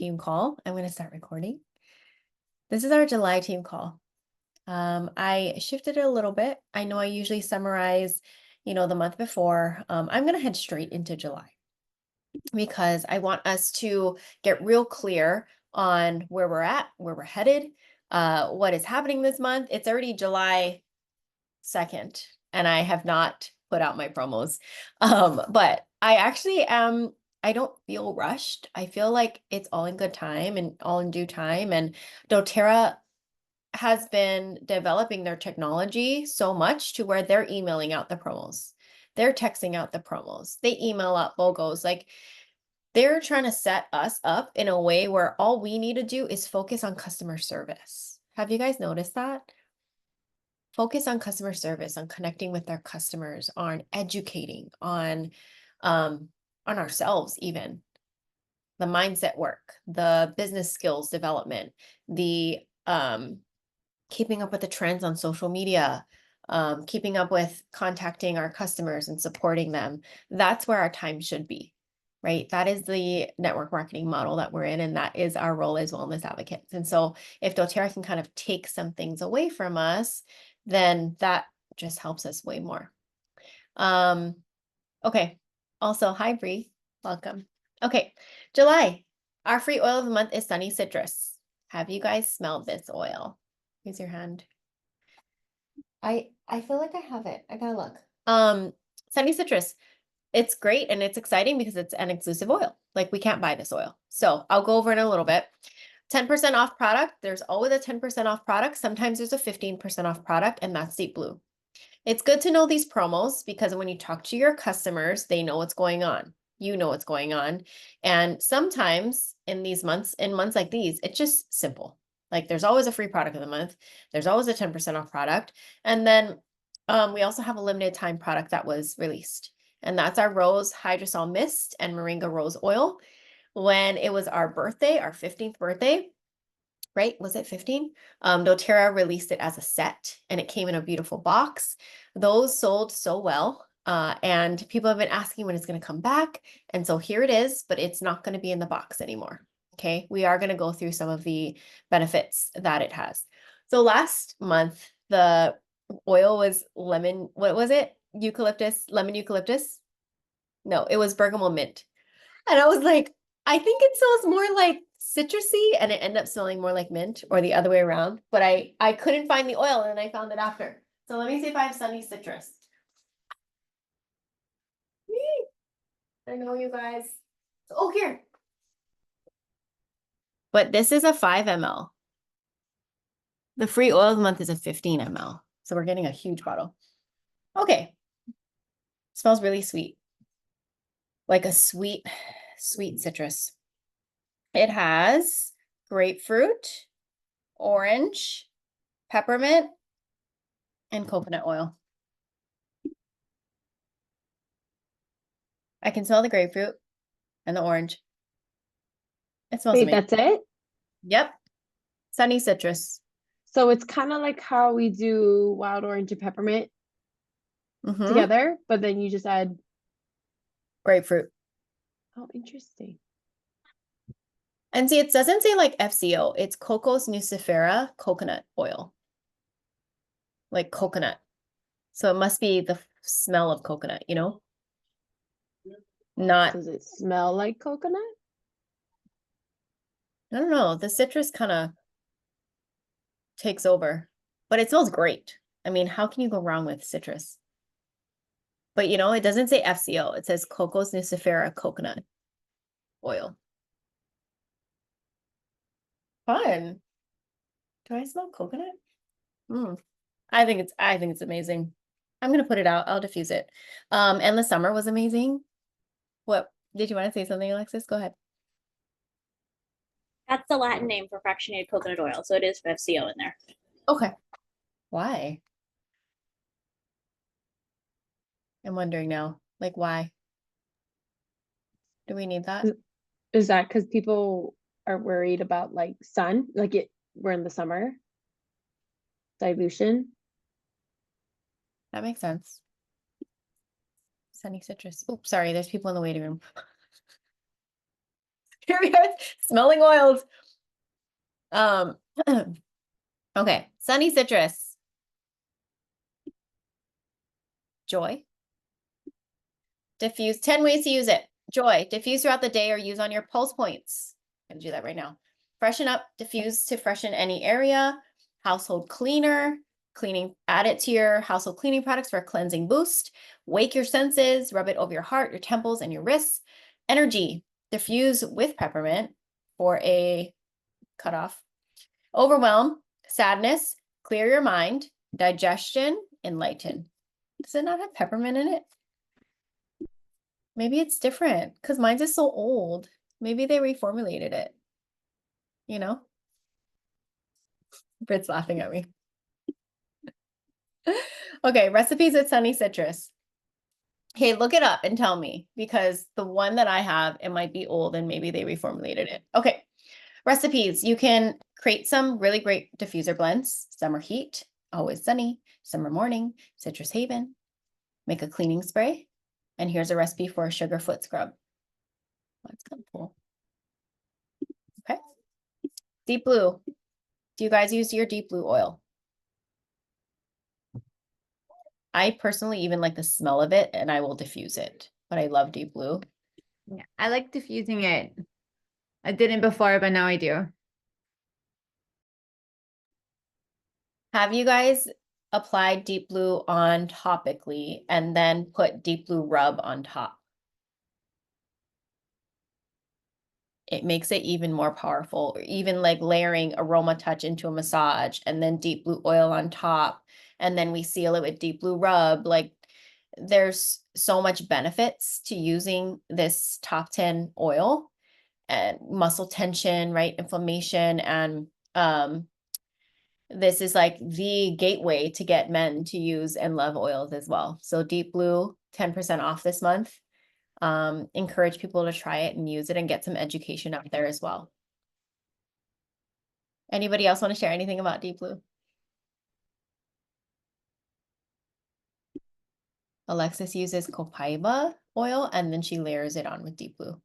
team call. I'm going to start recording. This is our July team call. I shifted it a little bit. I know I usually summarize, the month before. I'm going to head straight into July because I want us to get real clear on where we're at, where we're headed, what is happening this month. It's already July 2nd, and I have not put out my promos. But I actually I don't feel rushed. I feel like it's all in good time and all in due time. And doTERRA has been developing their technology so much to where they're emailing out the promos. They're texting out the promos. They email out logos. Like they're trying to set us up in a way where all we need to do is focus on customer service. Have you guys noticed that? Focus on customer service, on connecting with our customers, on educating, on ourselves, even the mindset work, the business skills development, the keeping up with the trends on social media, keeping up with contacting our customers and supporting them. That's where our time should be, right? That is the network marketing model that we're in, and that is our role as wellness advocates. And so if doTERRA can kind of take some things away from us, then that just helps us way more. Okay. Also, hi, Bree. Welcome. Okay. July. Our free oil of the month is Sunny Citrus. Have you guys smelled this oil? Raise your hand. I feel like I have it. I gotta look. Sunny Citrus. It's great and it's exciting because it's an exclusive oil. Like we can't buy this oil. So I'll go over it in a little bit. 10% off product. There's always a 10% off product. Sometimes there's a 15% off product, and that's Deep Blue. It's good to know these promos because when you talk to your customers, they know what's going on. You know what's going on. And sometimes in months like these, it's just simple. Like there's always a free product of the month. There's always a 10% off product. And then we also have a limited time product that was released. And that's our Rose Hydrosol Mist and Moringa Rose Oil. When it was our birthday, our 15th birthday, right? Was it 15? doTERRA released it as a set and it came in a beautiful box. Those sold so well. And people have been asking when it's going to come back. And so here it is, but it's not going to be in the box anymore. Okay. We are going to go through some of the benefits that it has. So last month, the oil was lemon. What was it? Lemon eucalyptus. No, it was bergamot mint. And I was like, I think it smells more like citrusy, and it ended up smelling more like mint, or the other way around. But I couldn't find the oil, and I found it after. So let me see if I have Sunny Citrus. I know you guys. Oh, here. But this is a 5 ml. The free oil of the month is a 15 ml. So we're getting a huge bottle. Okay. Smells really sweet. Like a sweet citrus. It has grapefruit, orange, peppermint, and coconut oil. I can smell the grapefruit and the orange. It smells Wait, amazing. that's it? Yep. Sunny Citrus. So it's kind of like how we do wild orange and peppermint together, but then you just add Grapefruit. Oh, interesting. And see, it doesn't say like FCO. It's Cocos nucifera coconut oil. Like coconut. So it must be the smell of coconut, Not, Does it smell like coconut? I don't know. The citrus kind of takes over, but it smells great. I mean, how can you go wrong with citrus? But it doesn't say FCO. It says Cocos nucifera coconut oil. Fun. Do I smell coconut? I think it's amazing. I'm gonna put it out. I'll diffuse it. And the summer was amazing. What did you want to say something, Alexis? Go ahead. That's the Latin name for fractionated coconut oil, so it is FCO in there. Okay. Why? I'm wondering now. Like, why? Do we need that? Is that because people are worried about like sun? We're in the summer. Dilution. That makes sense. Sunny citrus. Oops, sorry, there's people in the waiting room. Here we are smelling oils. Okay, Sunny Citrus. Joy. Diffuse, 10 ways to use it. Joy, diffuse throughout the day or use on your pulse points. I'm gonna do that right now. Freshen up, diffuse to freshen any area. Household cleaner, cleaning, add it to your household cleaning products for a cleansing boost. Wake your senses, rub it over your heart, your temples, and your wrists. Energy, diffuse with peppermint for a cutoff. Overwhelm, sadness, clear your mind. Digestion, enlighten. Does it not have peppermint in it? Maybe it's different because mine's is so old. Maybe they reformulated it. You know? Brit's laughing at me. Okay, recipes with Sunny Citrus. Okay, look it up and tell me because the one that I have, it might be old and maybe they reformulated it. Okay, recipes. You can create some really great diffuser blends. Summer heat, always sunny, summer morning, citrus haven. Make a cleaning spray. And here's a recipe for a sugar foot scrub. That's kind of cool. Okay. Deep blue. Do you guys use your deep blue oil? I personally even like the smell of it and I will diffuse it, but I love deep blue. Yeah, I like diffusing it. I didn't before, but now I do. Have you guys applied deep blue on topically and then put deep blue rub on top? It makes it even more powerful, or even like layering aroma touch into a massage and then deep blue oil on top. And then we seal it with deep blue rub. Like there's so much benefits to using this top 10 oil and muscle tension, right? Inflammation. And this is like the gateway to get men to use and love oils as well. So deep blue, 10% off this month. Encourage people to try it and use it and get some education out there as well. Anybody else want to share anything about deep blue? Alexis uses copaiba oil and then she layers it on with deep blue.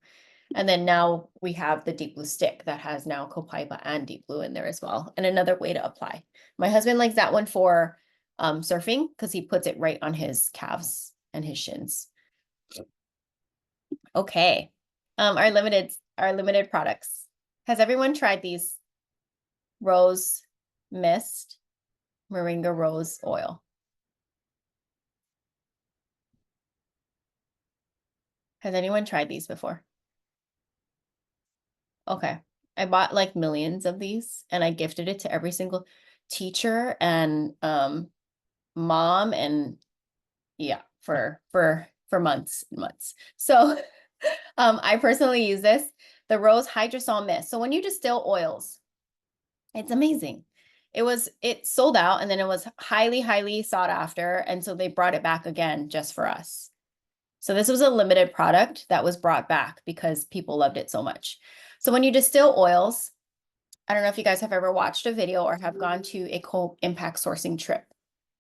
And then now we have the deep blue stick that has now copaiba and deep blue in there as well. And another way to apply. My husband likes that one for surfing because he puts it right on his calves and his shins. Okay. Our limited products. Has everyone tried these? Rose Mist Moringa Rose Oil. Has anyone tried these before? Okay. I bought like millions of these and I gifted it to every single teacher and mom and yeah, for months and months. So I personally use this, the Rose Hydrosol Mist. So when you distill oils, it's amazing. It sold out and then it was highly, highly sought after. And so they brought it back again just for us. So this was a limited product that was brought back because people loved it so much. So when you distill oils, I don't know if you guys have ever watched a video or have gone to a co-impact sourcing trip,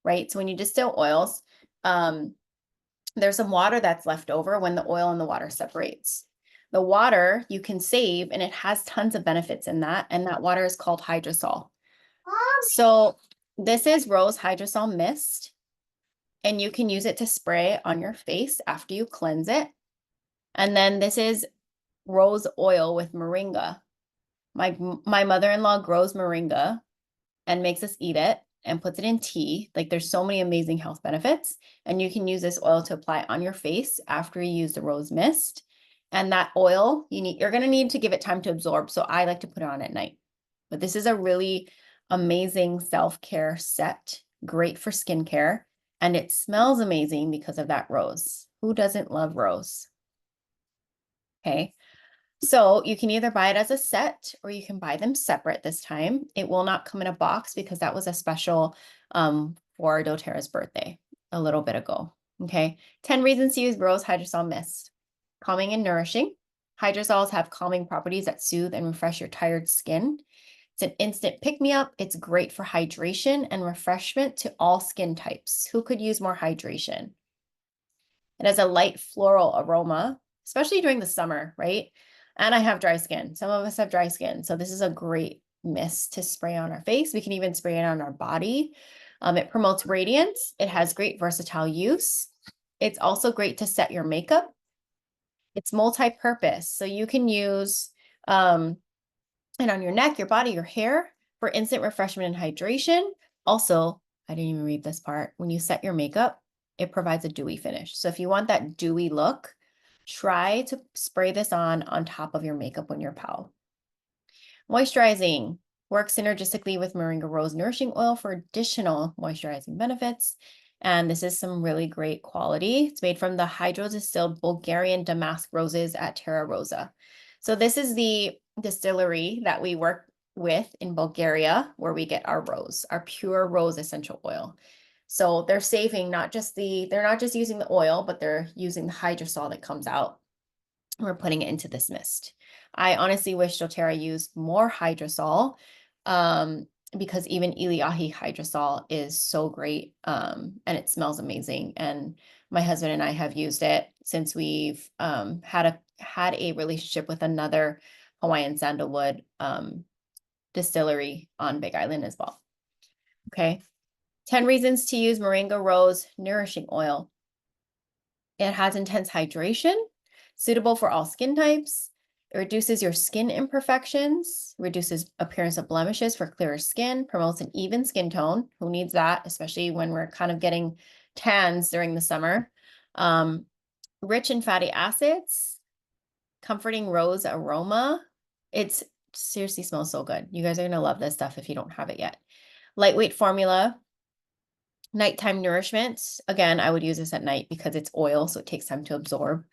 right? So when you distill oils, there's some water that's left over when the oil and the water separates. The water you can save and it has tons of benefits in that. And that water is called hydrosol. So this is Rose Hydrosol Mist. And you can use it to spray on your face after you cleanse it. And then this is rose oil with moringa. My mother-in-law grows moringa and makes us eat it and puts it in tea. Like there's so many amazing health benefits. And you can use this oil to apply on your face after you use the rose mist. And that oil, you're going to need to give it time to absorb. So I like to put it on at night. But this is a really amazing self-care set, great for skincare. And it smells amazing because of that rose. Who doesn't love rose? Okay. So you can either buy it as a set or you can buy them separate this time. It will not come in a box because that was a special for doTERRA's birthday a little bit ago. Okay. 10 reasons to use Rose Hydrosol Mist. Calming and nourishing. Hydrosols have calming properties that soothe and refresh your tired skin. It's an instant pick-me-up. It's great for hydration and refreshment to all skin types. Who could use more hydration? It has a light floral aroma, especially during the summer, right? And I have dry skin. Some of us have dry skin. So this is a great mist to spray on our face. We can even spray it on our body. It promotes radiance. It has great versatile use. It's also great to set your makeup. It's multi-purpose. So you can use and on your neck, your body, your hair for instant refreshment and hydration. Also, I didn't even read this part. When you set your makeup, it provides a dewy finish. So if you want that dewy look, try to spray this on top of your makeup when you're pow. Moisturizing works synergistically with Moringa Rose Nourishing Oil for additional moisturizing benefits. And this is some really great quality. It's made from the hydro-distilled Bulgarian damask roses at Terra Rosa. So this is the distillery that we work with in Bulgaria, where we get our rose, our pure rose essential oil. So they're saving they're not just using the oil, but they're using the hydrosol that comes out. We're putting it into this mist. I honestly wish doTERRA used more hydrosol, because even Eliahi hydrosol is so great, and it smells amazing. And my husband and I have used it since we've had a relationship with another Hawaiian sandalwood distillery on Big Island as well. Okay, 10 reasons to use Moringa Rose Nourishing Oil. It has intense hydration, suitable for all skin types. It reduces your skin imperfections, reduces appearance of blemishes for clearer skin, promotes an even skin tone. Who needs that, especially when we're kind of getting tans during the summer. Rich in fatty acids, comforting rose aroma. It's seriously smells so good. You guys are gonna love this stuff if you don't have it yet. Lightweight formula, nighttime nourishment. Again, I would use this at night because it's oil, so it takes time to absorb.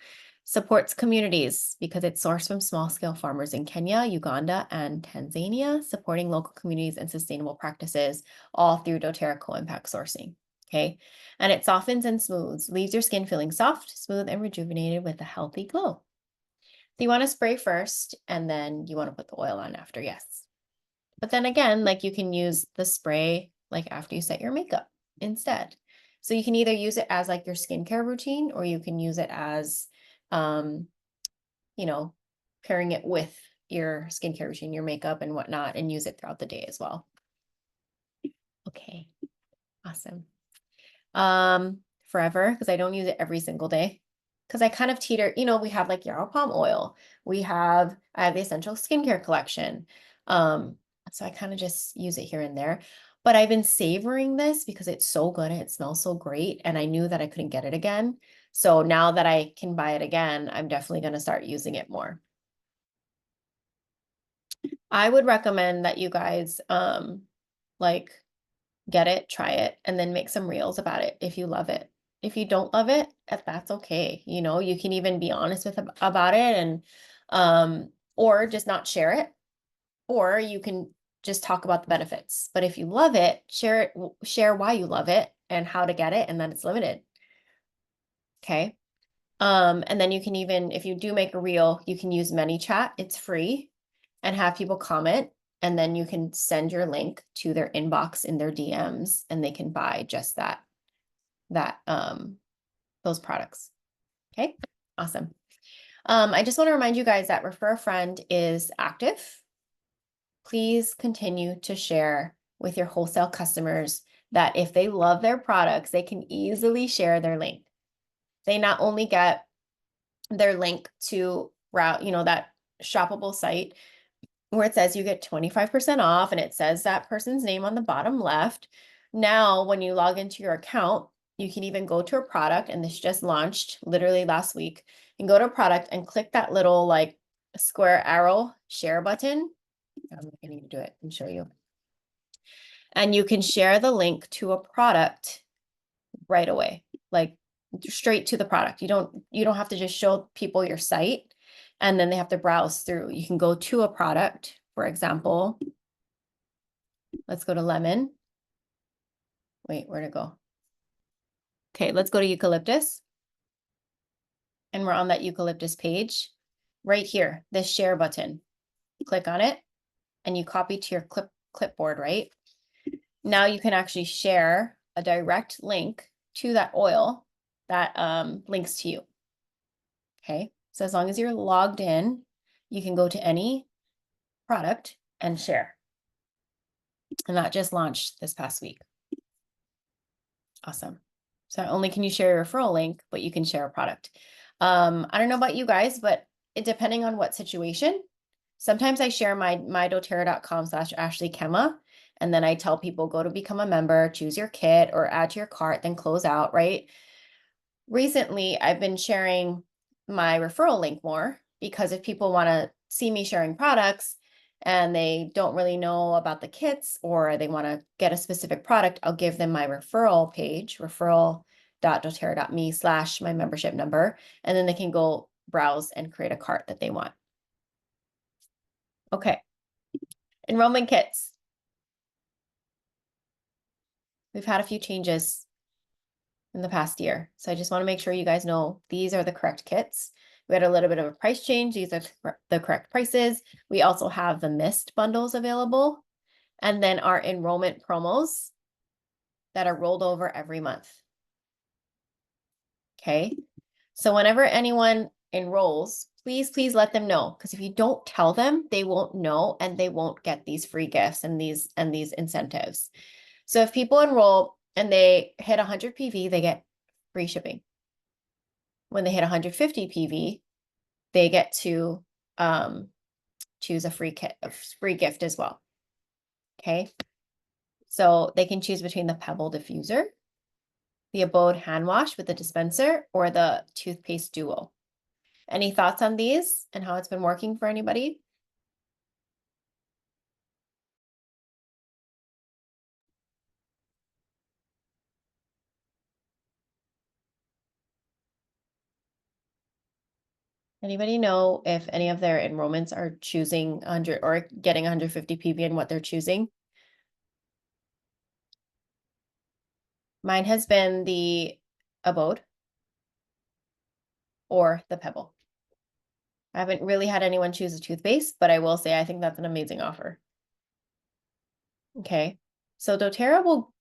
Supports communities because it's sourced from small-scale farmers in Kenya, Uganda, and Tanzania, supporting local communities and sustainable practices, all through doTERRA Co-Impact sourcing. Okay, and it softens and smooths, leaves your skin feeling soft, smooth, and rejuvenated with a healthy glow. So you want to spray first, and then you want to put the oil on after, yes. But then again, like you can use the spray like after you set your makeup instead. So you can either use it as like your skincare routine, or you can use it as you know, pairing it with your skincare routine, your makeup and whatnot, and use it throughout the day as well. Okay, awesome. Forever, because I don't use it every single day. Because I kind of teeter, you know, we have like yarrow palm oil. I have the essential skincare collection. So I kind of just use it here and there. But I've been savoring this because it's so good and it smells so great. And I knew that I couldn't get it again. So now that I can buy it again, I'm definitely going to start using it more. I would recommend that you guys like get it, try it, and then make some reels about it if you love it. If you don't love it, that's okay. You know, you can even be honest about it and or just not share it, or you can just talk about the benefits. But if you love it, share why you love it and how to get it, and then it's limited. Okay. And then you can even, if you do make a reel, you can use ManyChat, it's free, and have people comment, and then you can send your link to their inbox in their DMs, and they can buy just those products. Okay, awesome. I just want to remind you guys that Refer a Friend is active. Please continue to share with your wholesale customers that if they love their products, they can easily share their link. They not only get their link to that shoppable site where it says you get 25% off and it says that person's name on the bottom left. Now, when you log into your account, you can even go to a product, and this just launched literally last week, and go to a product and click that little like square arrow share button. I'm going to do it and show you. And you can share the link to a product right away, like straight to the product. You don't have to just show people your site and then they have to browse through. You can go to a product, for example. Let's go to lemon. Wait, where'd it go? Okay, let's go to eucalyptus. And we're on that eucalyptus page. Right here, this share button. Click on it and you copy to your clipboard, right? Now you can actually share a direct link to that oil that links to you. Okay, so as long as you're logged in, you can go to any product and share. And that just launched this past week. Awesome. So not only can you share your referral link, but you can share a product. I don't know about you guys, but depending on what situation, sometimes I share my doterra.com/AshleyKemma, and then I tell people go to become a member, choose your kit or add to your cart, then close out, right? Recently, I've been sharing my referral link more because if people want to see me sharing products and they don't really know about the kits or they want to get a specific product, I'll give them my referral page, referral.doterra.me/my membership number, and then they can go browse and create a cart that they want. Okay. Enrollment kits. We've had a few changes in the past year. So I just want to make sure you guys know these are the correct kits. We had a little bit of a price change. These are the correct prices. We also have the missed bundles available. And then our enrollment promos that are rolled over every month. Okay. So whenever anyone enrolls, please let them know. Because if you don't tell them, they won't know and they won't get these free gifts and these incentives. So if people enroll and they hit 100 PV, they get free shipping. When they hit 150 PV, they get to choose a free gift as well. Okay. So they can choose between the Pebble diffuser, the Abode hand wash with the dispenser, or the toothpaste duo. Any thoughts on these and how it's been working for anybody? Anybody know if any of their enrollments are choosing 100 or getting 150 PV and what they're choosing? Mine has been the Abode or the Pebble. I haven't really had anyone choose a toothpaste, but I will say I think that's an amazing offer. Okay, so doTERRA will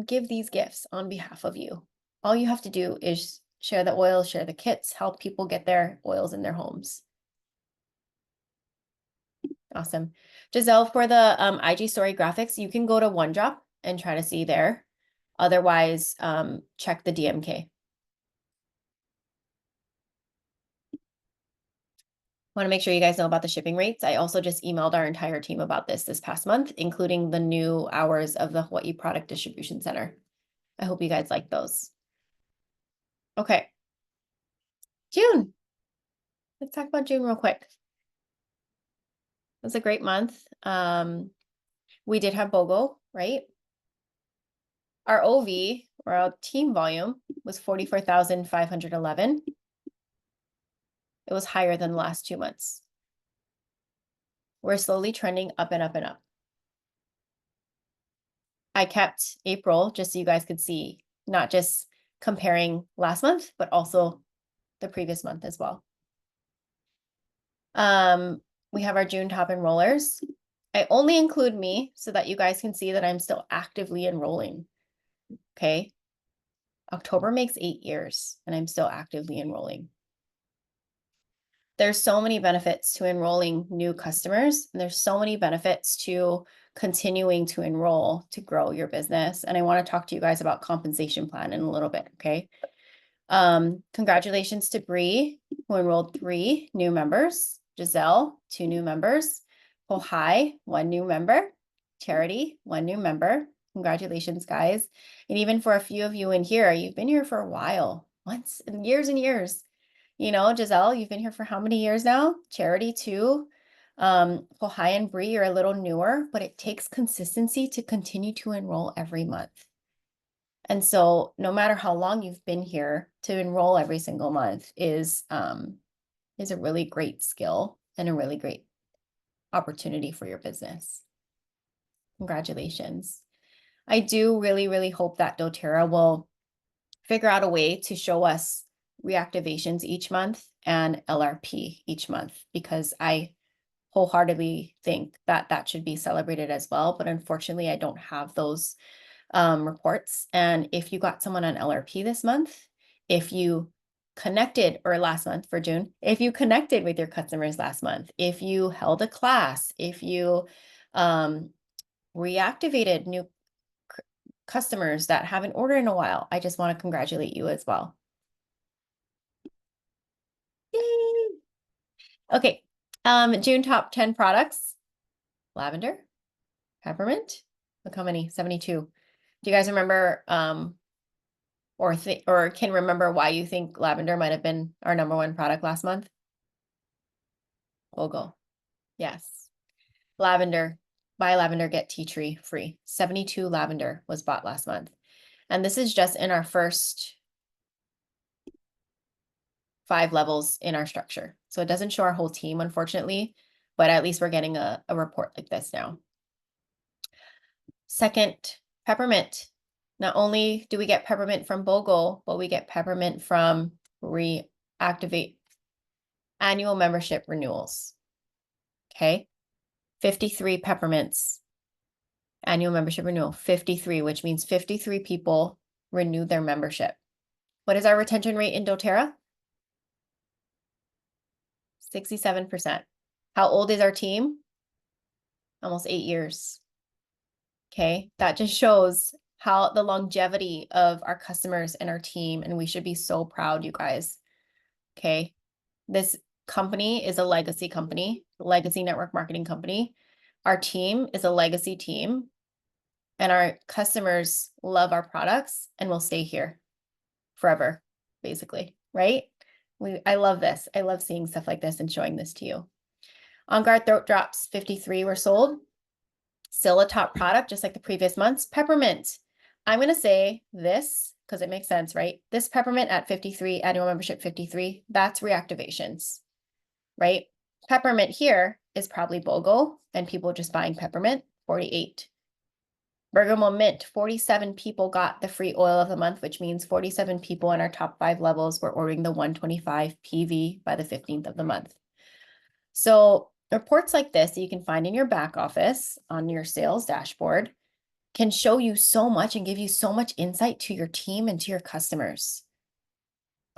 give these gifts on behalf of you. All you have to do is share the oils, share the kits, help people get their oils in their homes. Awesome. Giselle, for the IG story graphics, you can go to OneDrop and try to see there. Otherwise, check the DMK. Want to make sure you guys know about the shipping rates. I also just emailed our entire team about this past month, including the new hours of the Hawaii Product Distribution Center. I hope you guys like those. Okay. June. Let's talk about June real quick. It was a great month. We did have BOGO, right? Our OV, or our team volume, was 44,511. It was higher than the last 2 months. We're slowly trending up and up and up. I kept April just so you guys could see, not just comparing last month, but also the previous month as well. We have our June top enrollers. I only include me so that you guys can see that I'm still actively enrolling. Okay. October makes 8 years and I'm still actively enrolling. There's so many benefits to enrolling new customers, and there's so many benefits to continuing to enroll to grow your business. And I want to talk to you guys about compensation plan in a little bit. Okay. Congratulations to Bree, who enrolled 3 new members. Giselle, 2 new members. Pohai, 1 new member. Charity, 1 new member. Congratulations, guys. And even for a few of you in here, you've been here for a while, months and years. You know, Giselle, you've been here for how many years now? Charity too. Pohai and Bree are a little newer, but it takes consistency to continue to enroll every month. And so no matter how long you've been here, to enroll every single month is a really great skill and a really great opportunity for your business. Congratulations. I do really hope that doTERRA will figure out a way to show us reactivations each month and LRP each month, because I wholeheartedly think that that should be celebrated as well. But unfortunately, I don't have those reports. And if you got someone on LRP this month, if you connected, or last month for June, if you connected with your customers last month, if you held a class, if you reactivated new customers that haven't ordered in a while, I just want to congratulate you as well. Yay! Okay, June top 10 products, lavender, peppermint. Look how many, 72. Do you guys remember, or can remember why you think lavender might have been our #1 product last month? BOGO. Yes. Lavender, buy lavender, get tea tree free. 72 lavender was bought last month. And this is just in our first 5 levels in our structure. So it doesn't show our whole team, unfortunately, but at least we're getting a report like this now. Second, peppermint. Not only do we get peppermint from BOGO, but we get peppermint from Reactivate annual membership renewals. Okay, 53 peppermints, annual membership renewal, 53, which means 53 people renewed their membership. What is our retention rate in doTERRA? 67%. How old is our team? Almost 8 years. Okay, that just shows how the longevity of our customers and our team, and we should be so proud, you guys. Okay, this company is a legacy company, legacy network marketing company. Our team is a legacy team, and our customers love our products and will stay here forever, basically, right? I love this. I love seeing stuff like this and showing this to you. On Guard Throat Drops, 53 were sold. Still a top product, just like the previous months. Peppermint. I'm going to say this because it makes sense, right? This peppermint at 53, annual membership 53, that's reactivations, right? Peppermint here is probably BOGO and people just buying peppermint, 48. Bergamot Mint, 47 people got the free oil of the month, which means 47 people in our top 5 levels were ordering the 125 PV by the 15th of the month. So reports like this that you can find in your back office on your sales dashboard can show you so much and give you so much insight to your team and to your customers.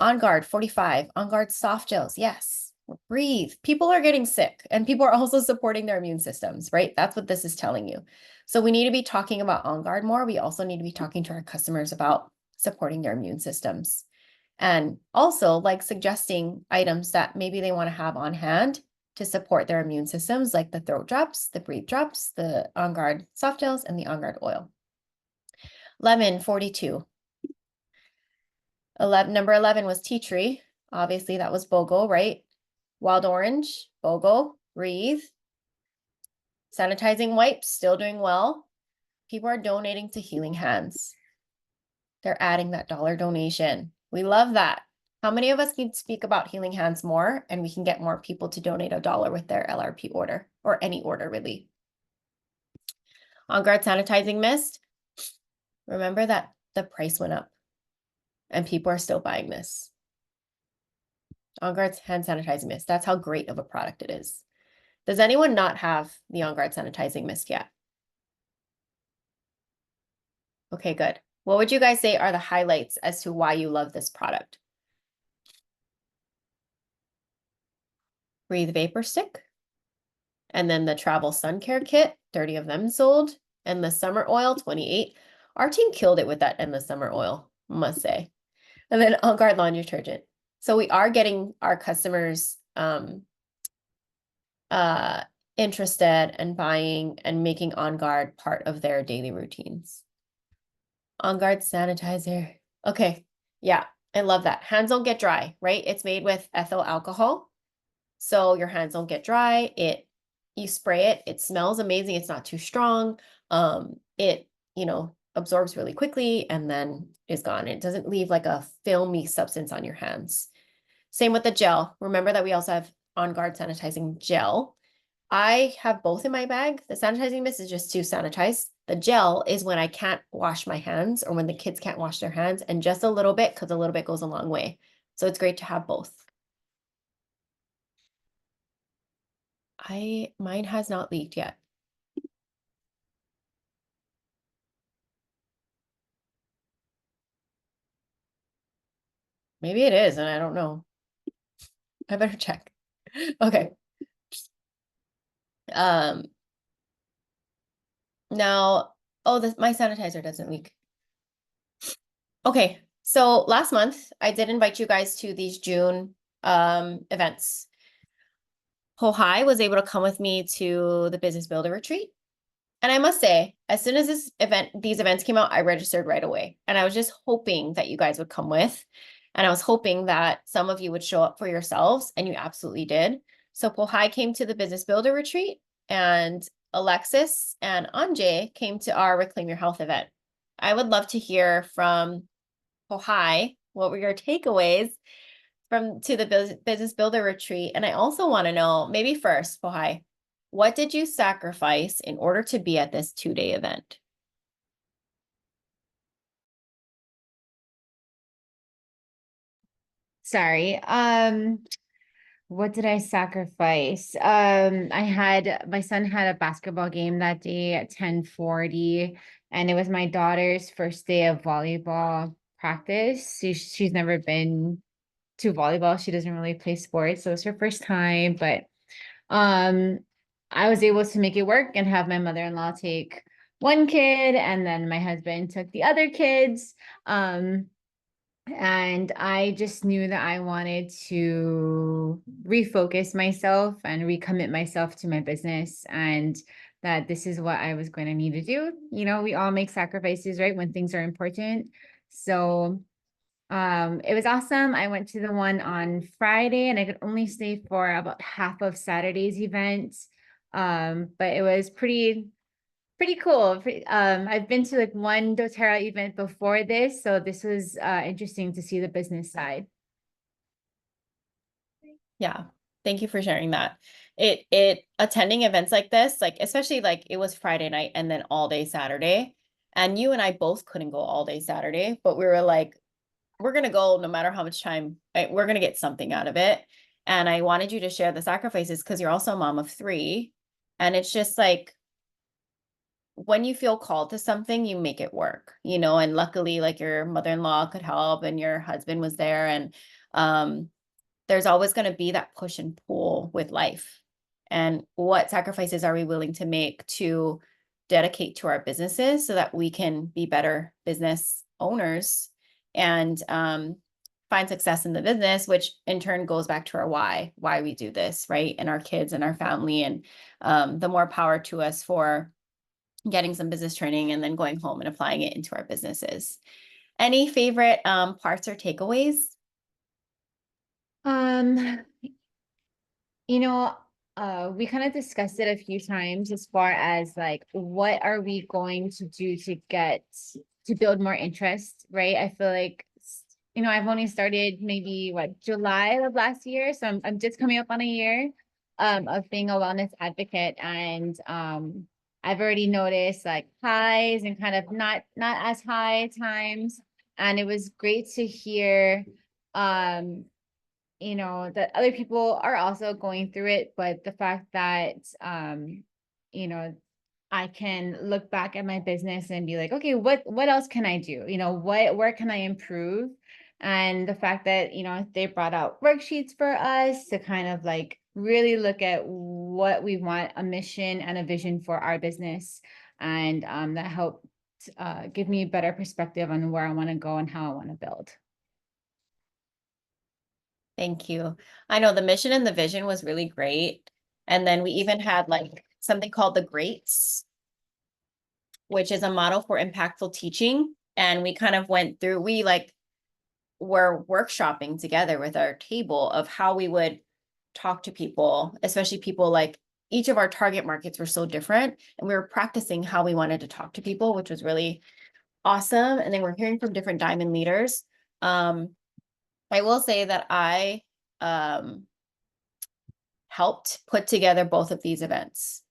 On Guard, 45. On Guard soft gels, yes. Breathe. People are getting sick and people are also supporting their immune systems, right? That's what this is telling you. So we need to be talking about On Guard more. We also need to be talking to our customers about supporting their immune systems. And also like suggesting items that maybe they want to have on hand to support their immune systems, like the throat drops, the breathe drops, the On Guard soft gels, and the On Guard oil. Lemon, 42. Number 11 was tea tree. Obviously, that was BOGO, right? Wild orange, BOGO, breathe. Sanitizing wipes, still doing well. People are donating to Healing Hands. They're adding that $1 donation. We love that. How many of us can speak about Healing Hands more and we can get more people to donate $1 with their LRP order or any order really? On Guard sanitizing mist. Remember that the price went up and people are still buying this. On Guard's hand sanitizing mist. That's how great of a product it is. Does anyone not have the On Guard sanitizing mist yet? Okay, good. What would you guys say are the highlights as to why you love this product? Breathe Vapor Stick. And then the Travel Sun Care Kit, 30 of them sold. And the Summer Oil, 28. Our team killed it with that Endless Summer Oil, must say. And then On Guard Laundry Detergent. So we are getting our customers interested and buying and making On Guard part of their daily routines. On Guard sanitizer. Okay, yeah, I love that. Hands don't get dry, right? It's made with ethyl alcohol. So your hands don't get dry. You spray it, it smells amazing. It's not too strong. It, absorbs really quickly and then is gone. It doesn't leave like a filmy substance on your hands. Same with the gel. Remember that we also have On Guard sanitizing gel. I have both in my bag. The sanitizing mist is just to sanitize. The gel is when I can't wash my hands or when the kids can't wash their hands, and just a little bit because a little bit goes a long way. So it's great to have both. Mine has not leaked yet. Maybe it is, and I don't know. I better check. Okay. Now, oh, my sanitizer doesn't leak. Okay, so last month I did invite you guys to these June events. Hohai was able to come with me to the Business Builder Retreat. And I must say, as soon as these events came out, I registered right away. And I was just hoping that you guys would come with. And I was hoping that some of you would show up for yourselves, and you absolutely did. So Pohai came to the Business Builder Retreat, and Alexis and Anjay came to our Reclaim Your Health event. I would love to hear from Pohai, what were your takeaways to the Business Builder Retreat? And I also want to know, maybe first, Pohai, what did you sacrifice in order to be at this 2-day event? Sorry. What did I sacrifice? My son had a basketball game that day at 10:40, and it was my daughter's first day of volleyball practice. She's never been to volleyball. She doesn't really play sports, so it's her first time, but I was able to make it work and have my mother-in-law take one kid, and then my husband took the other kids. And I just knew that I wanted to refocus myself and recommit myself to my business, and that this is what I was going to need to do. You know, we all make sacrifices, right, when things are important. So it was awesome. I went to the one on Friday, and I could only stay for about half of Saturday's event. But it was pretty cool. I've been to like one doTERRA event before this, so this was interesting to see the business side. Yeah, thank you for sharing that. It attending events like this, like especially like it was Friday night and then all day Saturday, and you and I both couldn't go all day Saturday, but we were like, we're gonna go no matter how much time, we're gonna get something out of it. And I wanted you to share the sacrifices because you're also a mom of 3, and it's just like, when you feel called to something, you make it work, you know, and luckily like your mother-in-law could help and your husband was there, and there's always going to be that push and pull with life. And what sacrifices are we willing to make to dedicate to our businesses so that we can be better business owners and find success in the business, which in turn goes back to our why we do this, right? And our kids and our family, and the more power to us for getting some business training and then going home and applying it into our businesses. Any favorite parts or takeaways? You know, we kind of discussed it a few times as far as like, what are we going to do to build more interest, right? I feel like, you know, I've only started maybe July of last year. So I'm just coming up on a year of being a wellness advocate. And I've already noticed like highs and kind of not as high at times. And it was great to hear you know, that other people are also going through it, but the fact that, you know, I can look back at my business and be like, okay, what else can I do? You know, where can I improve? And the fact that, you know, they brought out worksheets for us to kind of like really look at what we want, a mission and a vision for our business. And that helped give me a better perspective on where I want to go and how I want to build. Thank you. I know the mission and the vision was really great. And then we even had like something called the Greats, which is a model for impactful teaching. And we kind of went through, we like were workshopping together with our table of how we would talk to people, especially people like each of our target markets were so different. And we were practicing how we wanted to talk to people, which was really awesome. And then we're hearing from different diamond leaders. I will say that I helped put together both of these events.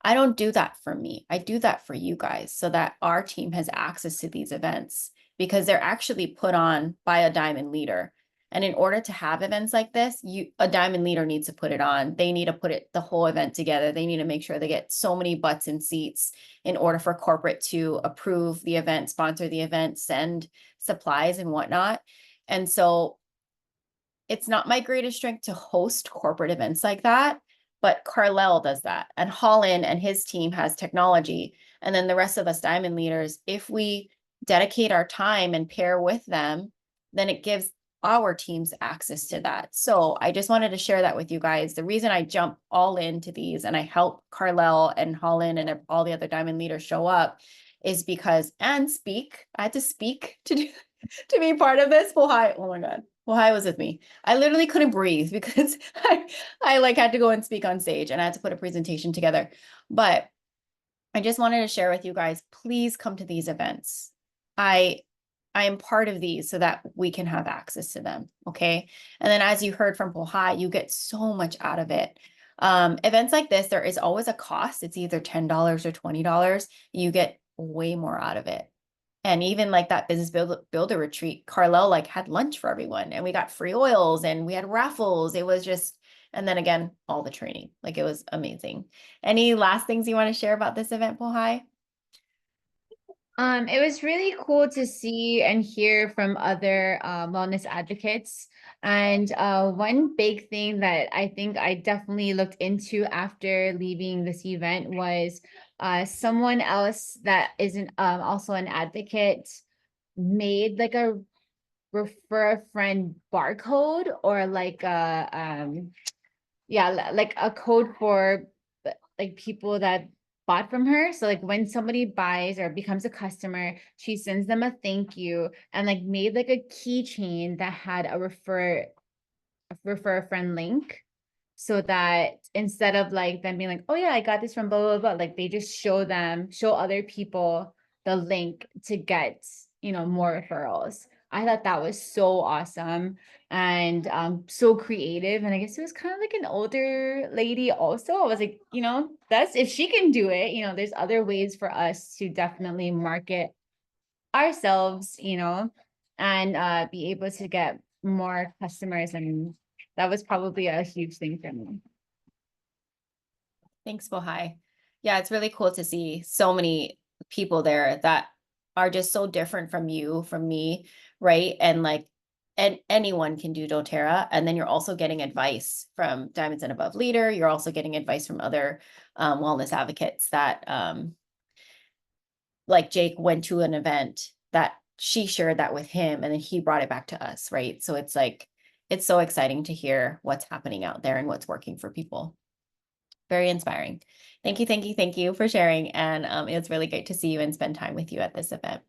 I don't do that for me. I do that for you guys so that our team has access to these events, because they're actually put on by a diamond leader. And in order to have events like this, a diamond leader needs to put it on. They need to put the whole event together. They need to make sure they get so many butts and seats in order for corporate to approve the event, sponsor the event, send supplies and whatnot. And so it's not my greatest strength to host corporate events like that, but Carlel does that. And Holland and his team has technology. And then the rest of us diamond leaders, if we dedicate our time and pair with them, then it gives our teams access to that. So I just wanted to share that with you guys. The reason I jump all into these and I help Carlel and Holland and all the other diamond leaders show up is because, and speak, I had to speak to do, to be part of this. Well, hi, oh my God. Well, hi was with me. I literally couldn't breathe because I like had to go and speak on stage and I had to put a presentation together. But I just wanted to share with you guys, please come to these events. I am part of these so that we can have access to them. Okay. And then as you heard from Pohai, you get so much out of it. Events like this, there is always a cost. It's either $10 or $20. You get way more out of it. And even like that business builder retreat, Carlel like had lunch for everyone and we got free oils and we had raffles. It was just, and then again, all the training, like it was amazing. Any last things you want to share about this event, Pohai? It was really cool to see and hear from other wellness advocates. And one big thing that I think I definitely looked into after leaving this event was someone else that isn't also an advocate made like a refer a friend barcode or like a like a code for like people that bought from her. So like when somebody buys or becomes a customer, she sends them a thank you and like made like a keychain that had a refer a friend link. So that instead of like them being like, oh yeah, I got this from blah, blah, blah, like they just show other people the link to get, more referrals. I thought that was so awesome and so creative. And I guess it was kind of like an older lady also. I was like, that's if she can do it, there's other ways for us to definitely market ourselves, and be able to get more customers. And that was probably a huge thing for me. Thanks, Bohai. Yeah, it's really cool to see so many people there that are just so different from you, from me, right? And like, and anyone can do doTERRA. And then you're also getting advice from Diamonds and Above Leader. You're also getting advice from other wellness advocates that, like Jake went to an event that she shared that with him and then he brought it back to us, right? So it's like, it's so exciting to hear what's happening out there and what's working for people. Very inspiring. Thank you for sharing. And it was really great to see you and spend time with you at this event.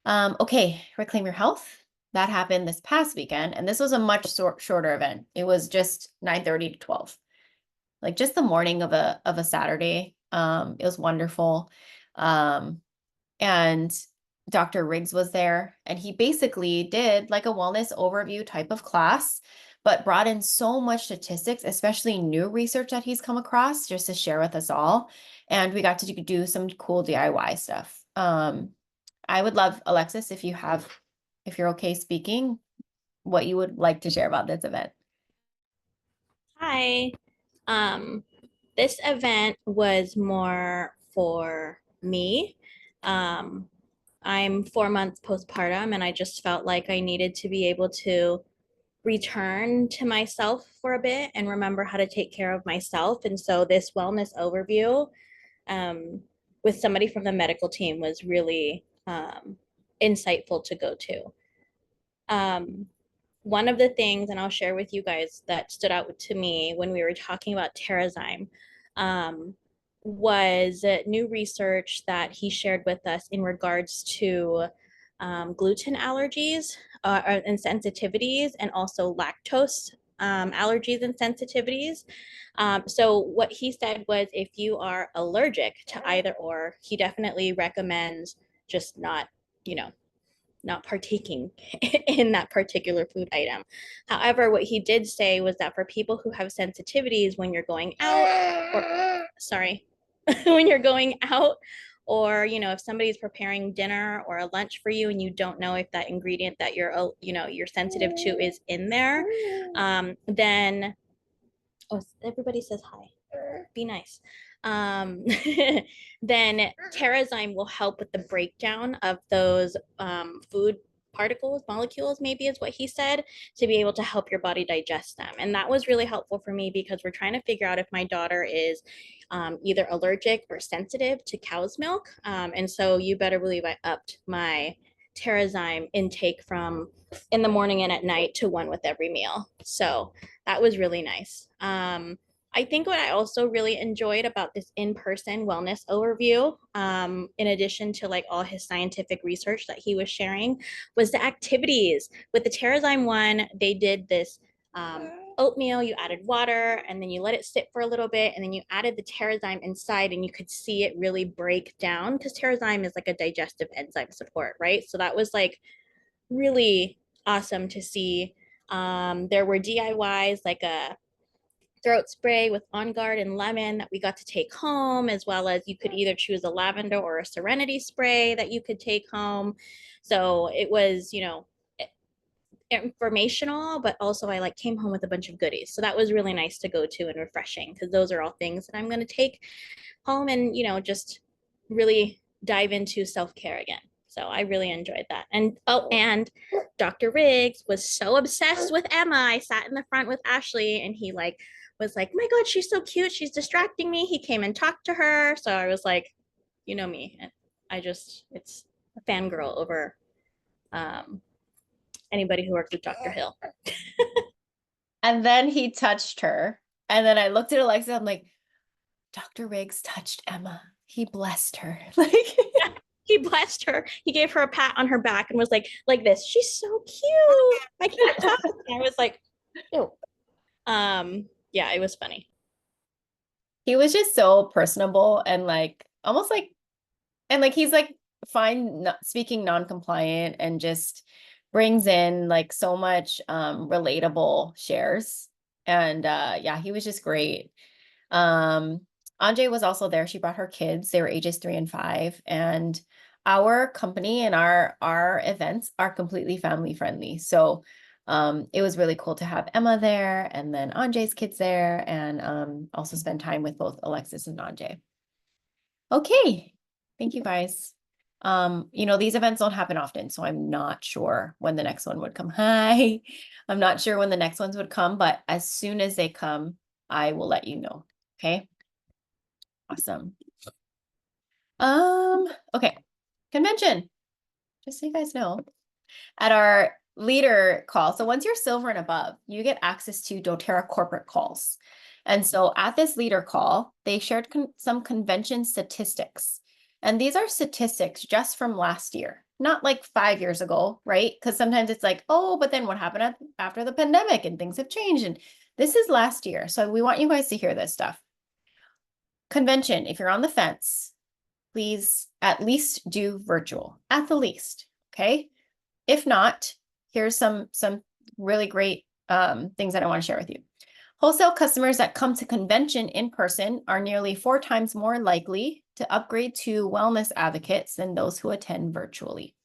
Okay, Reclaim Your Health. That happened this past weekend, and this was a much shorter event. It was just 9:30 to 12, like just the morning of a Saturday. It was wonderful. And Dr. Riggs was there, and he basically did like a wellness overview type of class, but brought in so much statistics, especially new research that he's come across just to share with us all. And we got to do some cool DIY stuff. I would love, Alexis, if you're okay speaking, what you would like to share about this event. Hi. This event was more for me. I'm 4 months postpartum and I just felt like I needed to be able to return to myself for a bit and remember how to take care of myself. And so this wellness overview with somebody from the medical team was really insightful to go to. One of the things, and I'll share with you guys, that stood out to me when we were talking about Terrazyme was new research that he shared with us in regards to gluten allergies and sensitivities, and also lactose allergies and sensitivities. So what he said was if you are allergic to either or, he definitely recommends just not partaking in that particular food item. However, what he did say was that for people who have sensitivities when you're going out, when you're going out, or if somebody's preparing dinner or a lunch for you and you don't know if that ingredient that you're sensitive to is in there, then everybody says hi. Be nice. Then Terrazyme will help with the breakdown of those food particles, molecules, maybe is what he said, to be able to help your body digest them. And that was really helpful for me because we're trying to figure out if my daughter is either allergic or sensitive to cow's milk. And so you better believe I upped my Terrazyme intake from in the morning and at night to one with every meal. So that was really nice. I think what I also really enjoyed about this in-person wellness overview, in addition to like all his scientific research that he was sharing, was the activities. With the Terrazyme one, they did this oatmeal, you added water, and then you let it sit for a little bit, and then you added the Terrazyme inside, and you could see it really break down, because Terrazyme is like a digestive enzyme support, right? So that was like really awesome to see. There were DIYs like a throat spray with On Guard and lemon that we got to take home, as well as you could either choose a lavender or a serenity spray that you could take home. So it was, you know, informational, but also I like came home with a bunch of goodies. So that was really nice to go to and refreshing, because those are all things that I'm going to take home and, you know, just really dive into self-care again. So I really enjoyed that. And oh, and Dr. Riggs was so obsessed with Emma. I sat in the front with Ashley, and he like was like, my God, she's so cute. She's distracting me. He came and talked to her. So I was like, you know me. It's a fangirl over anybody who worked with Dr. Hill. And then he touched her. And then I looked at Alexa, I'm like, Dr. Riggs touched Emma. He blessed her. Like he blessed her. He gave her a pat on her back and was like this. She's so cute. I can't talk. I was like, ew. Yeah, it was funny. He was just so personable and like almost like, and like he's like fine speaking non-compliant and just brings in like so much relatable shares. And yeah, he was just great. Anjay was also there. She brought her kids. They were ages 3 and 5. And our company and our events are completely family friendly. So it was really cool to have Emma there and then Anjay's kids there, and also spend time with both Alexis and Anjay. Okay, thank you guys. You know, these events don't happen often, so I'm not sure when the next one would come. Hi, I'm not sure when the next ones would come, but as soon as they come, I will let you know. Okay. Awesome. Okay. Convention. Just so you guys know, at our leader call. So once you're silver and above, you get access to doTERRA corporate calls. And so at this leader call, they shared some convention statistics. And these are statistics just from last year, not like 5 years ago, right? Because sometimes it's like, oh, but then what happened after the pandemic and things have changed. And this is last year. So we want you guys to hear this stuff. Convention, if you're on the fence, please at least do virtual, at the least, okay? If not, here's some really great things that I want to share with you. Wholesale customers that come to convention in person are nearly 4 times more likely to upgrade to wellness advocates than those who attend virtually.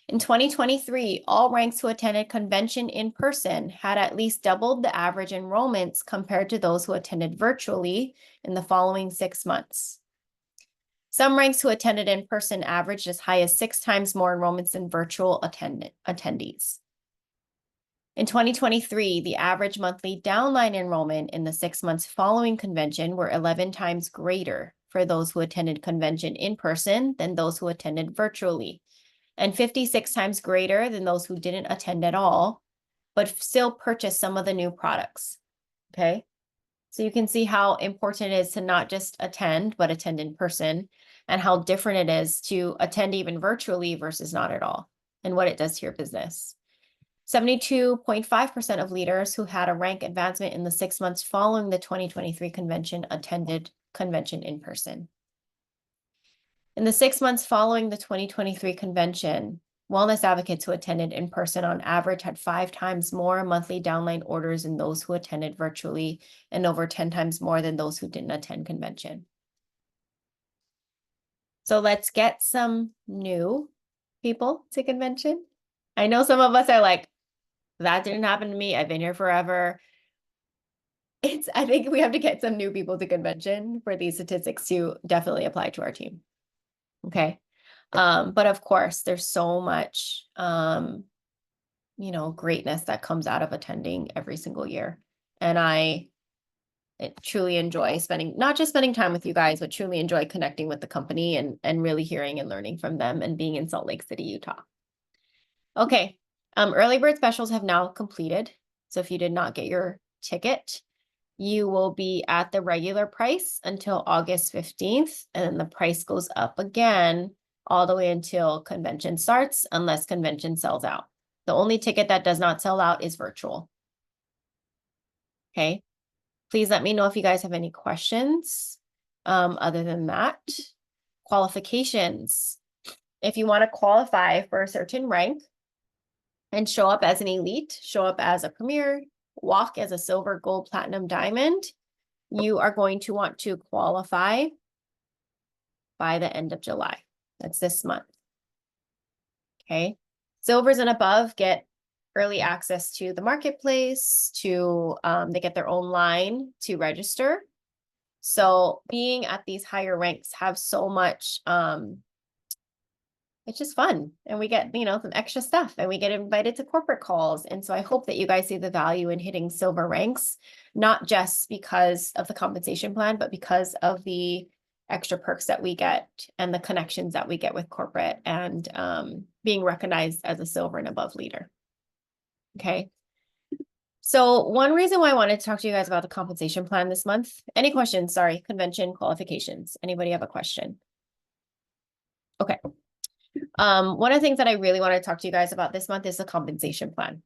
In 2023, all ranks who attended convention in person had at least doubled the average enrollments compared to those who attended virtually in the following 6 months. Some ranks who attended in person averaged as high as 6 times more enrollments than virtual attendees. In 2023, the average monthly downline enrollment in the 6 months following convention were 11 times greater for those who attended convention in person than those who attended virtually, and 56 times greater than those who didn't attend at all, but still purchased some of the new products. Okay. So you can see how important it is to not just attend, but attend in person, and how different it is to attend even virtually versus not at all, and what it does to your business. 72.5% of leaders who had a rank advancement in the 6 months following the 2023 convention attended convention in person. In the 6 months following the 2023 convention, wellness advocates who attended in person on average had 5 times more monthly downline orders than those who attended virtually, and over 10 times more than those who didn't attend convention. So let's get some new people to convention. I know some of us are like, that didn't happen to me. I've been here forever. I think we have to get some new people to convention for these statistics to definitely apply to our team. Okay. But of course, there's so much, greatness that comes out of attending every single year. And I truly enjoy not just spending time with you guys, but truly enjoy connecting with the company and really hearing and learning from them and being in Salt Lake City, Utah. Okay. Early bird specials have now completed. So if you did not get your ticket, you will be at the regular price until August 15th, and then the price goes up again all the way until convention starts, unless convention sells out. The only ticket that does not sell out is virtual. Okay. Please let me know if you guys have any questions. Other than that, qualifications. If you want to qualify for a certain rank and show up as an elite, show up as a premier, walk as a silver, gold, platinum, diamond, you are going to want to qualify by the end of July. That's this month. Okay. Silvers and above get early access to the marketplace, they get their own line to register. So being at these higher ranks have so much, it's just fun. And we get, some extra stuff, and we get invited to corporate calls. And so I hope that you guys see the value in hitting silver ranks, not just because of the compensation plan, but because of the extra perks that we get and the connections that we get with corporate and being recognized as a silver and above leader. Okay. So one reason why I wanted to talk to you guys about the compensation plan this month. Any questions? Sorry, convention qualifications. Anybody have a question? Okay. One of the things that I really want to talk to you guys about this month is the compensation plan.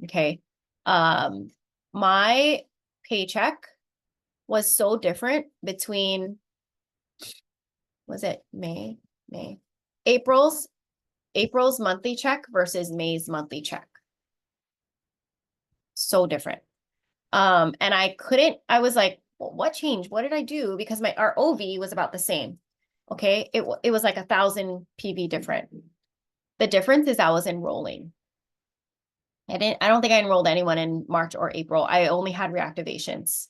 Okay. My paycheck was so different between, was it April's monthly check versus May's monthly check. So different. And I was like, well, what changed? What did I do? Because our OV was about the same. Okay. It was like 1,000 PV different. The difference is I was enrolling. I don't think I enrolled anyone in March or April. I only had reactivations.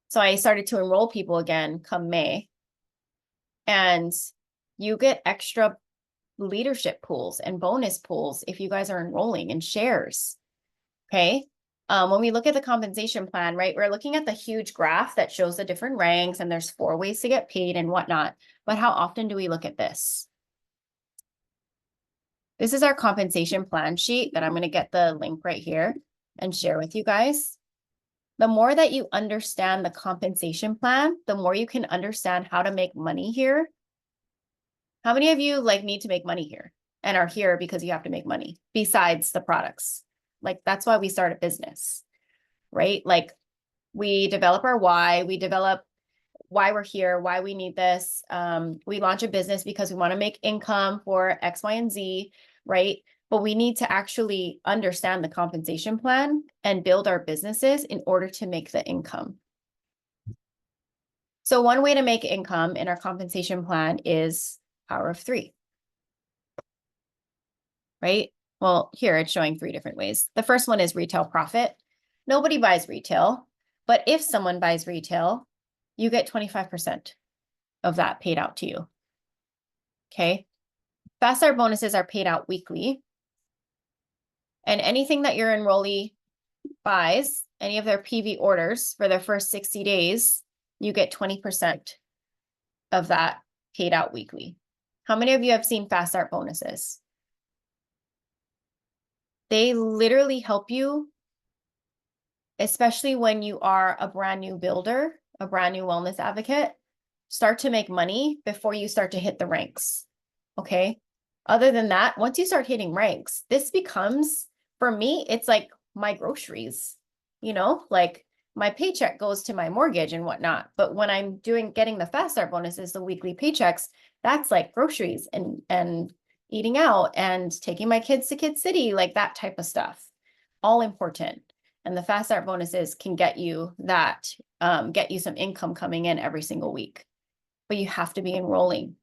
So I started to enroll people again come May. And you get extra leadership pools and bonus pools if you guys are enrolling in shares. Okay. When we look at the compensation plan, right, we're looking at the huge graph that shows the different ranks, and there's 4 ways to get paid and whatnot. But how often do we look at this? This is our compensation plan sheet that I'm going to get the link right here and share with you guys. The more that you understand the compensation plan, the more you can understand how to make money here. How many of you need to make money here and are here because you have to make money besides the products? That's why we start a business, right? We develop our why, we develop why we're here, why we need this. We launch a business because we want to make income for X, Y, and Z, right? But we need to actually understand the compensation plan and build our businesses in order to make the income. So one way to make income in our compensation plan is Power of 3, right? Well, here it's showing 3 different ways. The first one is retail profit. Nobody buys retail, but if someone buys retail, you get 25% of that paid out to you. Okay. Fast Start bonuses are paid out weekly. And anything that your enrollee buys, any of their PV orders for their first 60 days, you get 20% of that paid out weekly. How many of you have seen Fast Start bonuses? They literally help you, especially when you are a brand new builder, a brand new wellness advocate, start to make money before you start to hit the ranks. Okay. Other than that, once you start hitting ranks, this becomes, for me, it's like my groceries, my paycheck goes to my mortgage and whatnot. But when I'm getting the Fast Start bonuses, the weekly paychecks, that's like groceries and eating out and taking my kids to Kid City, that type of stuff. All important. And the Fast Start bonuses can get you that, get you some income coming in every single week. But you have to be enrolling.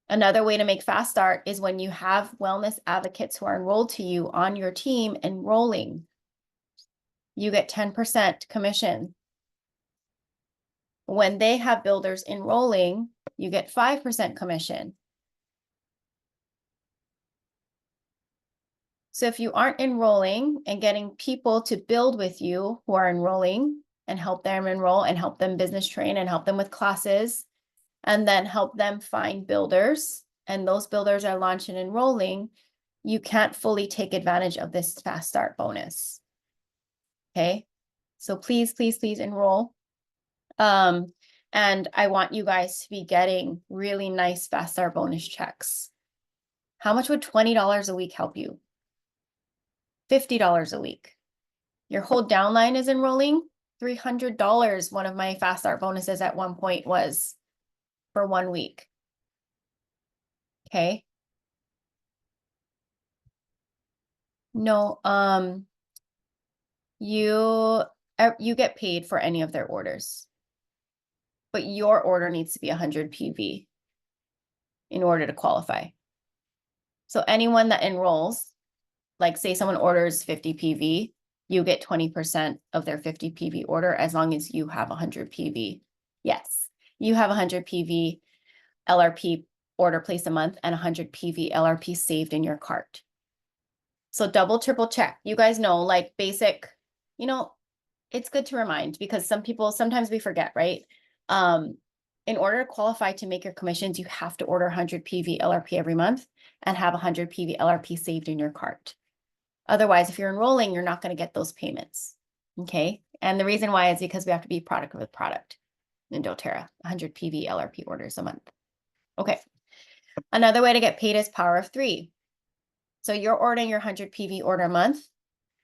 Another way to make Fast Start is when you have wellness advocates who are enrolled to you on your team enrolling. You get 10% commission. When they have builders enrolling, you get 5% commission. So if you aren't enrolling and getting people to build with you who are enrolling and help them enroll and help them business train and help them with classes, and then help them find builders, and those builders are launched and enrolling, you can't fully take advantage of this fast start bonus. Okay, so please, please, please enroll. And I want you guys to be getting really nice fast start bonus checks. How much would $20 a week help you? $50 a week. Your whole downline is enrolling. $300. One of my fast start bonuses at one point was for 1 week. Okay. No, you get paid for any of their orders, but your order needs to be 100 PV in order to qualify. So anyone that enrolls, like say someone orders 50 PV, you get 20% of their 50 PV order as long as you have 100 PV. Yes, you have 100 PV LRP order placed a month and 100 PV LRP saved in your cart. So double, triple check. You guys know, like basic, it's good to remind because sometimes we forget, right? In order to qualify to make your commissions, you have to order 100 PV LRP every month and have 100 PV LRP saved in your cart. Otherwise, if you're enrolling, you're not going to get those payments. Okay. And the reason why is because we have to be product with product in doTERRA, 100 PV LRP orders a month. Okay. Another way to get paid is power of 3. So you're ordering your 100 PV order a month.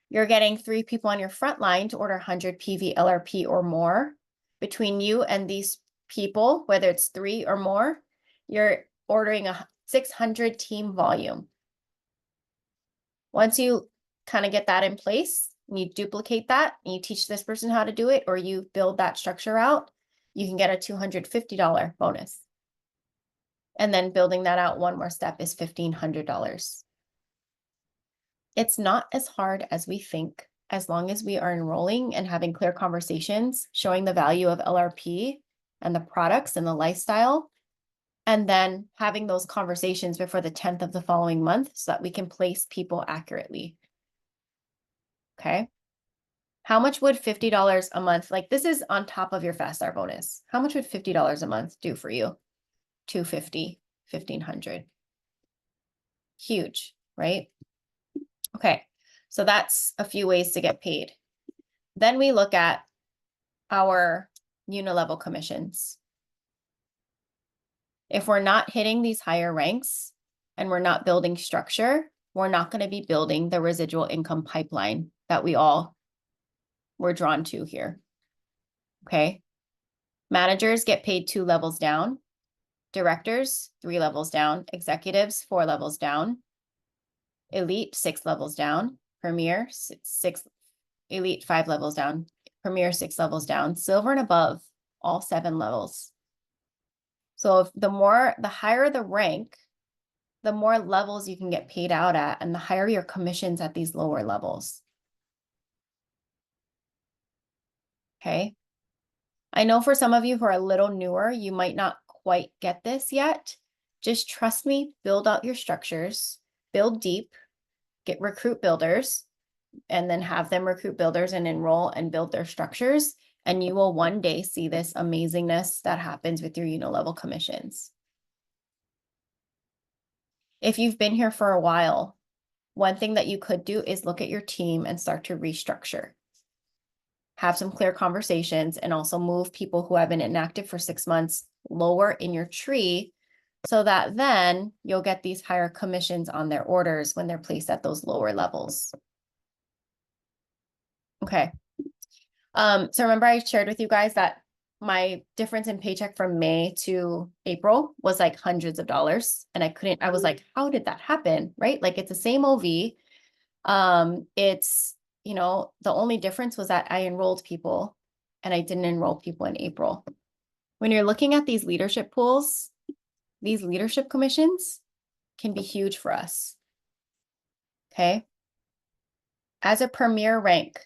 You're getting 3 people on your front line to order 100 PV LRP or more. Between you and these people, whether it's 3 or more, you're ordering a 600 team volume. Once you kind of get that in place, and you duplicate that, and you teach this person how to do it, or you build that structure out, you can get a $250 bonus. And then building that out one more step is $1,500. It's not as hard as we think, as long as we are enrolling and having clear conversations, showing the value of LRP and the products and the lifestyle, and then having those conversations before the 10th of the following month so that we can place people accurately. Okay. How much would $50 a month, like this is on top of your fast start bonus. How much would $50 a month do for you? $250, $1,500. Huge, right? Okay, so that's a few ways to get paid. Then we look at our unilevel commissions. If we're not hitting these higher ranks and we're not building structure, we're not going to be building the residual income pipeline that we all were drawn to here. Okay. Managers get paid 2 levels down. Directors, 3 levels down. Executives, 4 levels down. Elite, 6 levels down. Premier, 6. Elite, 5 levels down. Premier, 6 levels down. Silver and above, all 7 levels. So if the higher the rank, the more levels you can get paid out at, and the higher your commissions at these lower levels. Okay. I know for some of you who are a little newer, you might not quite get this yet. Just trust me, build out your structures, build deep, recruit builders, and then have them recruit builders and enroll and build their structures. And you will one day see this amazingness that happens with your unilevel commissions. If you've been here for a while, one thing that you could do is look at your team and start to restructure. Have some clear conversations and also move people who have been inactive for 6 months lower in your tree so that then you'll get these higher commissions on their orders when they're placed at those lower levels. Okay. So remember I shared with you guys that my difference in paycheck from May to April was like hundreds of dollars. And I was like, how did that happen? Right? Like it's the same OV. It's, the only difference was that I enrolled people and I didn't enroll people in April. When you're looking at these leadership pools, these leadership commissions can be huge for us. Okay. As a premier rank,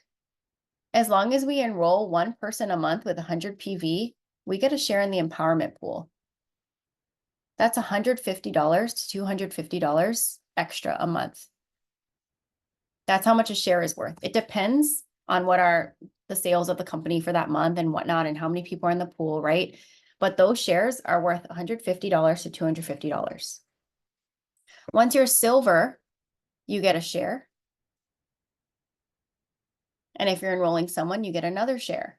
as long as we enroll 1 person a month with 100 PV, we get a share in the empowerment pool. That's $150 to $250 extra a month. That's how much a share is worth. It depends on what are the sales of the company for that month and whatnot, and how many people are in the pool, right? But those shares are worth $150 to $250. Once you're silver, you get a share. And if you're enrolling someone, you get another share.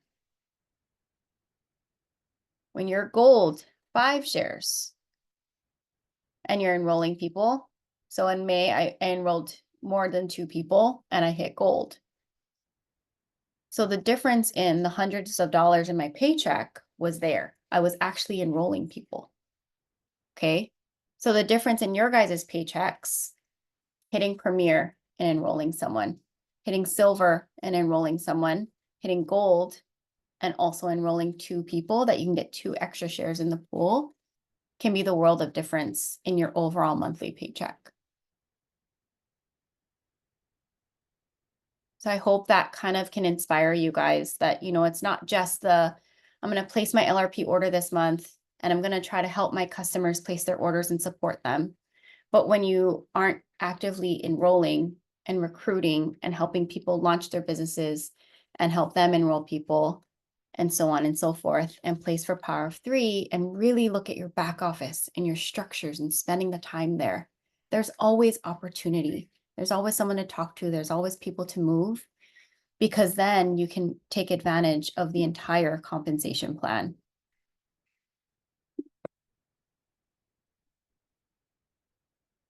When you're gold, 5 shares. And you're enrolling people. So in May, I enrolled more than 2 people and I hit gold. So the difference in the hundreds of dollars in my paycheck was there. I was actually enrolling people. Okay. So the difference in your guys' paychecks, hitting Premier and enrolling someone, hitting silver and enrolling someone, hitting gold and also enrolling 2 people that you can get 2 extra shares in the pool, can be the world of difference in your overall monthly paycheck. So I hope that kind of can inspire you guys that, you know, it's not just I'm going to place my LRP order this month and I'm going to try to help my customers place their orders and support them. But when you aren't actively enrolling and recruiting and helping people launch their businesses and help them enroll people and so on and so forth, and place for Power of 3 and really look at your back office and your structures and spending the time there, there's always opportunity. There's always someone to talk to. There's always people to move, because then you can take advantage of the entire compensation plan.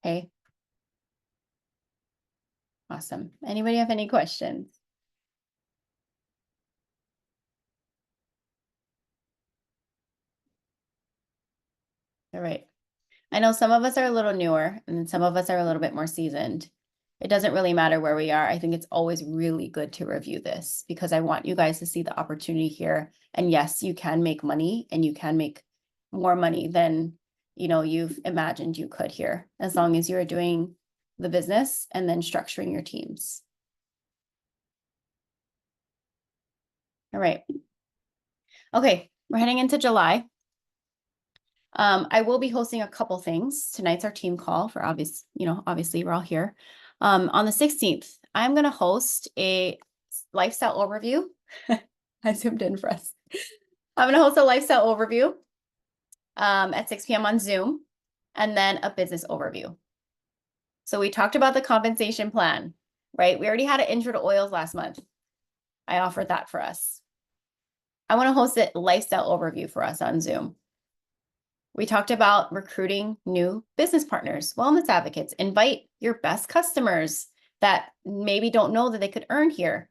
Okay. Awesome. Anybody have any questions? All right. I know some of us are a little newer and some of us are a little bit more seasoned. It doesn't really matter where we are. I think it's always really good to review this because I want you guys to see the opportunity here. And yes, you can make money and you can make more money than, you know, you've imagined you could here, as long as you're doing the business and then structuring your teams. All right. Okay, we're heading into July. I will be hosting a couple things. Tonight's our team call for obviously we're all here. On the 16th, I'm going to host a lifestyle overview. I zoomed in for us. I'm going to host a lifestyle overview at 6 p.m. on Zoom, and then a business overview. So we talked about the compensation plan, right? We already had an intro to oils last month. I offered that for us. I want to host a lifestyle overview for us on Zoom. We talked about recruiting new business partners, wellness advocates. Invite your best customers that maybe don't know that they could earn here.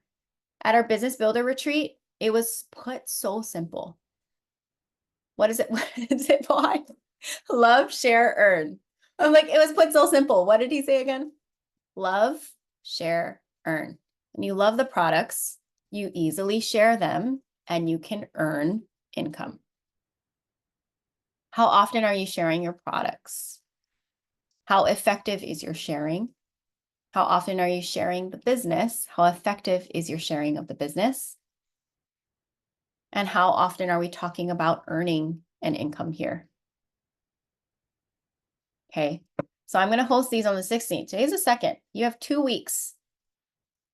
At our business builder retreat, it was put so simple. What is it? What is it behind? Love, share, earn. I'm like, it was put so simple. What did he say again? Love, share, earn. And you love the products, you easily share them, and you can earn income. How often are you sharing your products? How effective is your sharing? How often are you sharing the business? How effective is your sharing of the business? And how often are we talking about earning an income here? Okay, so I'm going to host these on the 16th. Today's the 2nd. You have 2 weeks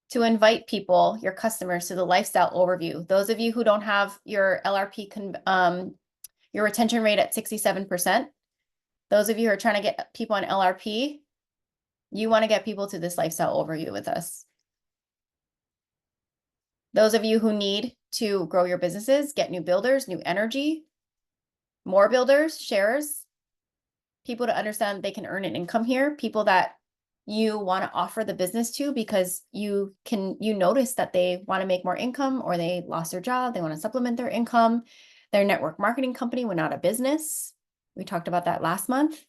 to invite people, your customers, to the lifestyle overview. Those of you who don't have your LRP, your retention rate at 67%, those of you who are trying to get people on LRP, you want to get people to this lifestyle overview with us. Those of you who need to grow your businesses, get new builders, new energy, more builders, sharers, people to understand they can earn an income here, people that you want to offer the business to because you notice that they want to make more income, or they lost their job, they want to supplement their income, their network marketing company went out of business. We talked about that last month.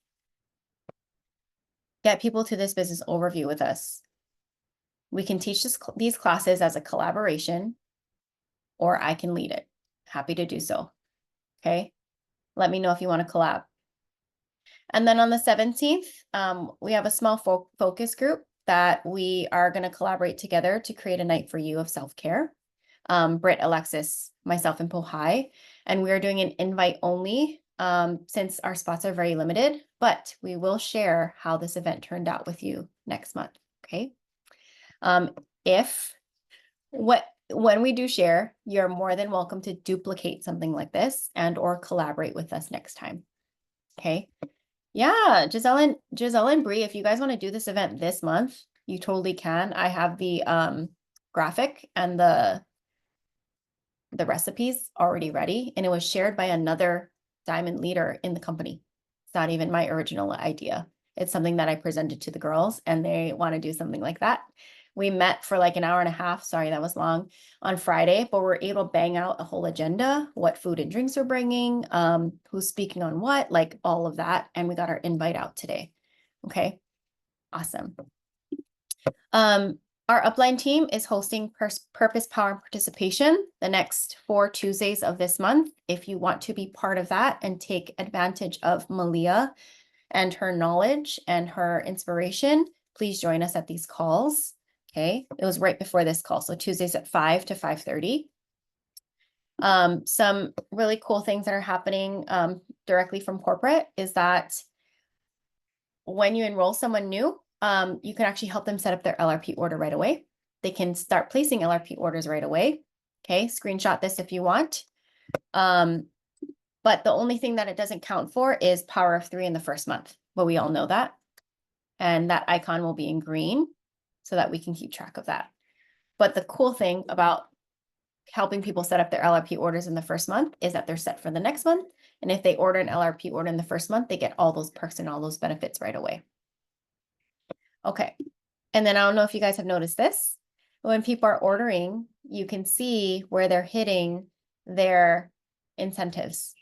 Get people to this business overview with us. We can teach these classes as a collaboration, or I can lead it. Happy to do so. Okay. Let me know if you want to collab. And then on the 17th, we have a small focus group that we are going to collaborate together to create a night for you of self-care. Britt, Alexis, myself, and Pohai. And we are doing an invite only since our spots are very limited, but we will share how this event turned out with you next month. Okay. If when we do share, you're more than welcome to duplicate something like this and or collaborate with us next time. Okay. Yeah, Giselle and Bree, if you guys want to do this event this month, you totally can. I have the graphic and the recipes already ready, and it was shared by another diamond leader in the company. It's not even my original idea. It's something that I presented to the girls, and they want to do something like that. We met for like an hour and a half. Sorry, that was long on Friday, but we're able to bang out a whole agenda, what food and drinks we're bringing, who's speaking on what, like all of that. And we got our invite out today. Okay, awesome. Our upline team is hosting Purpose, Power, and Participation the next 4 Tuesdays of this month. If you want to be part of that and take advantage of Malia and her knowledge and her inspiration, please join us at these calls. Okay, it was right before this call, so Tuesdays at 5 to 5:30. Some really cool things that are happening directly from corporate is that when you enroll someone new, you can actually help them set up their LRP order right away. They can start placing LRP orders right away. Okay, screenshot this if you want. But the only thing that it doesn't count for is power of 3 in the first month. But we all know that. And that icon will be in green so that we can keep track of that. But the cool thing about helping people set up their LRP orders in the first month is that they're set for the next month. And if they order an LRP order in the first month, they get all those perks and all those benefits right away. Okay. And then I don't know if you guys have noticed this. When people are ordering, you can see where they're hitting their incentives.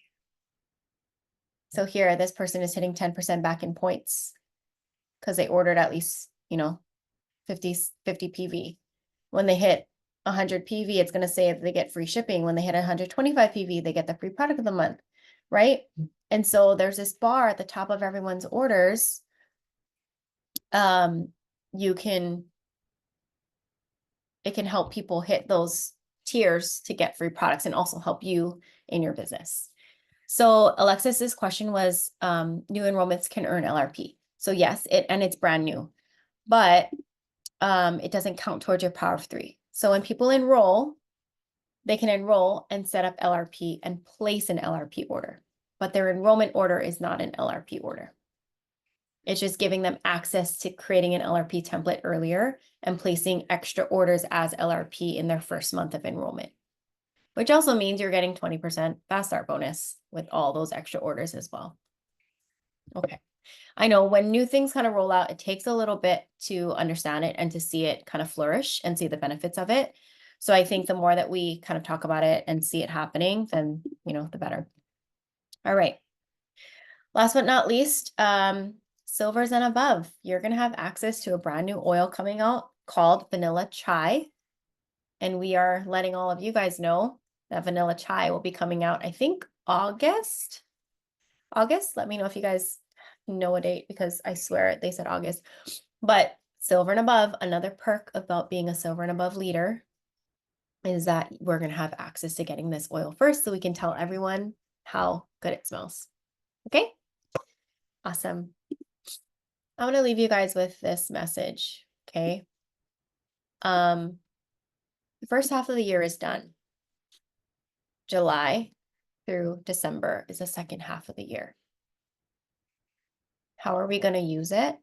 So here, this person is hitting 10% back in points because they ordered at least, 50 PV. When they hit 100 PV, it's going to say that they get free shipping. When they hit 125 PV, they get the free product of the month, right? And so there's this bar at the top of everyone's orders. It can help people hit those tiers to get free products and also help you in your business. So Alexis's question was, new enrollments can earn LRP. So yes, it's brand new, but it doesn't count towards your power of 3. So when people enroll, they can enroll and set up LRP and place an LRP order, but their enrollment order is not an LRP order. It's just giving them access to creating an LRP template earlier and placing extra orders as LRP in their first month of enrollment, which also means you're getting 20% fast start bonus with all those extra orders as well. Okay. I know when new things kind of roll out, it takes a little bit to understand it and to see it kind of flourish and see the benefits of it. So I think the more that we kind of talk about it and see it happening, then, the better. All right. Last but not least, silvers and above, you're going to have access to a brand new oil coming out called Vanilla Chai. And we are letting all of you guys know that Vanilla Chai will be coming out, I think, August. Let me know if you guys know a date because I swear they said August. But silver and above, another perk about being a silver and above leader is that we're going to have access to getting this oil first so we can tell everyone how good it smells. Okay? Awesome. I'm going to leave you guys with this message, okay? The first half of the year is done. July through December is the second half of the year. How are we going to use it?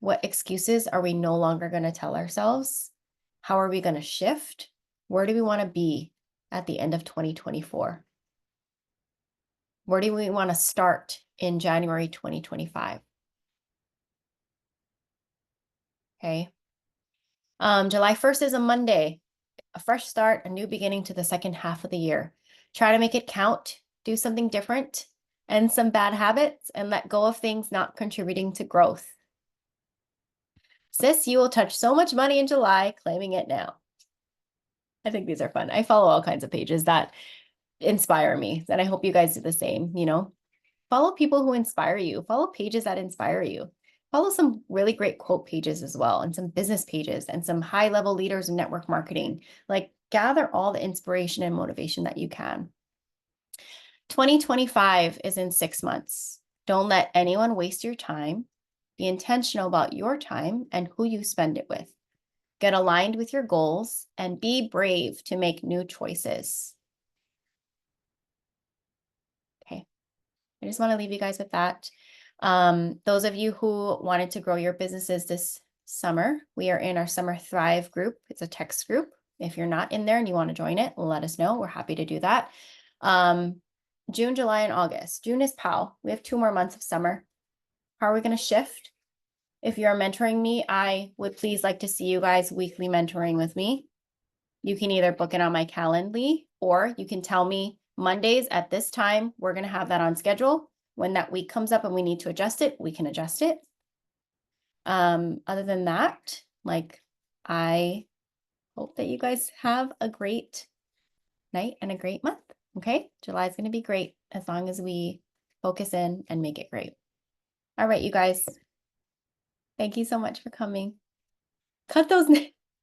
What excuses are we no longer going to tell ourselves? How are we going to shift? Where do we want to be at the end of 2024? Where do we want to start in January 2025? Okay. July 1st is a Monday, a fresh start, a new beginning to the second half of the year. Try to make it count, do something different, and some bad habits, and let go of things not contributing to growth. Sis, you will touch so much money in July, claiming it now. I think these are fun. I follow all kinds of pages that inspire me, and I hope you guys do the same, Follow people who inspire you. Follow pages that inspire you. Follow some really great quote pages as well, and some business pages, and some high-level leaders in network marketing. Like, gather all the inspiration and motivation that you can. 2025 is in 6 months. Don't let anyone waste your time. Be intentional about your time and who you spend it with. get aligned with your goals, and be brave to make new choices. Okay. I just want to leave you guys with that. Those of you who wanted to grow your businesses this summer, we are in our Summer Thrive group. It's a text group. If you're not in there and you want to join it, let us know. We're happy to do that. June, July, and August. June is POW. We have 2 more months of summer. How are we going to shift? If you're mentoring me, I would please like to see you guys weekly mentoring with me. You can either book it on my Calendly, or you can tell me Mondays at this time, we're going to have that on schedule. When that week comes up and we need to adjust it, we can adjust it. Other than that, like, I hope that you guys have a great night and a great month. Okay. July is going to be great as long as we focus in and make it great. All right, you guys. Thank you so much for coming. Cut those.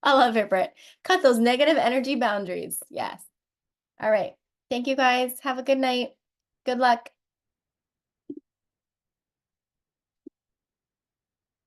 I love it, Britt. Cut those negative energy boundaries. Yes. All right. Thank you guys. Have a good night. Good luck.